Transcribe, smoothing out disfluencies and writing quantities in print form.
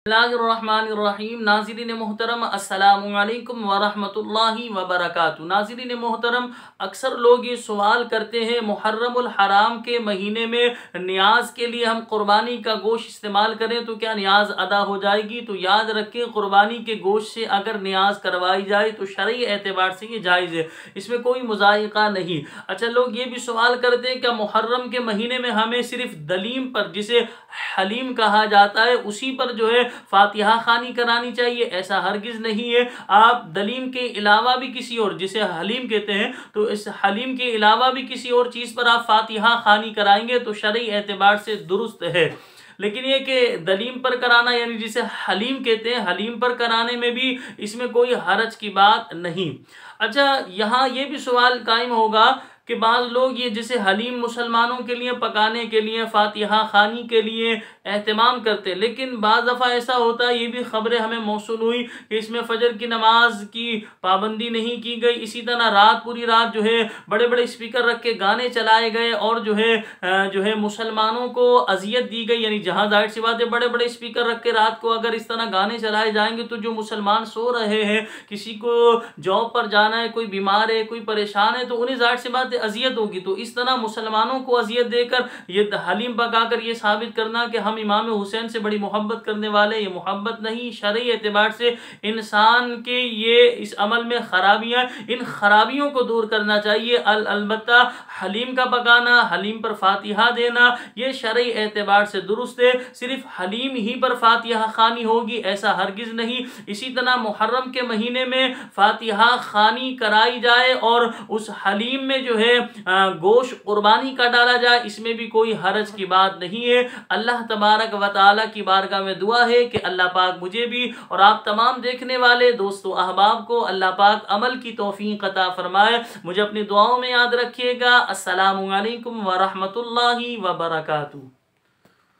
बिस्मिल्लाहिर्रहमानिर्रहीम। नाज़रीन मोहतरम अस्सलामु अलैकुम वरहमतुल्लाहि वबरकातुहू। नाज़रीन मोहतरम, अक्सर लोग ये सवाल करते हैं मुहर्रमुल हराम के महीने में नियाज के लिए हम कुर्बानी का गोश्त इस्तेमाल करें तो क्या नियाज अदा हो जाएगी। तो याद रखें, कुर्बानी के गोश्त से अगर नियाज करवाई जाए तो शरई एतबार से ये जायज़ है, इसमें कोई मुज़ायक़ा नहीं। अच्छा, लोग ये भी सवाल करते हैं क्या मुहर्रम के महीने में हमें सिर्फ दलीम पर, जिसे हलीम कहा जाता है, उसी पर जो है फातिहा खानी करानी चाहिए? ऐसा हरगिज नहीं है। आप दलीम के अलावा भी किसी और, जिसे हलीम कहते हैं, तो इस हलीम के अलावा भी किसी और चीज़ पर आप फातिहा खानी कराएंगे तो शरई एतबार से दुरुस्त है। लेकिन ये कि दलीम पर कराना, यानी जिसे हलीम कहते हैं, हलीम पर कराने में भी इसमें कोई हरज की बात नहीं। अच्छा, यहाँ ये भी सवाल कायम होगा कि बाज़ लोग ये जैसे हलीम मुसलमानों के लिए पकाने के लिए, फातिहा खानी के लिए एहतमाम करते हैं, लेकिन बाज़ दफ़ा ऐसा होता है, ये भी ख़बरें हमें मौसूल हुई कि इसमें फ़जर की नमाज की पाबंदी नहीं की गई। इसी तरह रात, पूरी रात जो है बड़े बड़े स्पीकर रख के गाने चलाए गए और जो है मुसलमानों को अजियत दी गई। यानी जहाँ जाहिर सी बात है, बड़े बड़े स्पीकर रख के रात को अगर इस तरह गाने चलाए जाएंगे तो जो मुसलमान सो रहे हैं, किसी को जॉब पर जाना है, कोई बीमार है, कोई परेशान है, तो उन्हें जाहिर सी बात अजियत होगी। तो इस तरह मुसलमानों को अजियत देकर ये हलीम पकाकर ये साबित करना कि हम इमाम हुसैन से बड़ी मोहब्बत करने वाले, ये मोहब्बत नहीं। शरई एतबार से इंसान के ये इस अमल में खराबियां, इन खराबियों को दूर करना चाहिए। अलबत्ता हलीम का पकाना, हलीम पर फातिहा देना, ये शरई एतबार से दुरुस्त है। सिर्फ हलीम ही पर फातिहा खानी होगी ऐसा हरगिज नहीं। इसी तरह मुहर्रम के महीने में फातिहा खानी कराई जाए और उस हलीम में जो है गोश्त कुर्बानी का डाला जाए, इसमें भी कोई हरज की बात नहीं है। अल्लाह तबारक व तआला की बारगाह में दुआ है कि अल्लाह पाक मुझे भी और आप तमाम देखने वाले दोस्तों अहबाब को अल्लाह पाक अमल की तौफीक अता फरमाए। मुझे अपनी दुआओं में याद रखिएगा। अस्सलामु अलैकुम व रहमतुल्लाहि व बरकातुहू।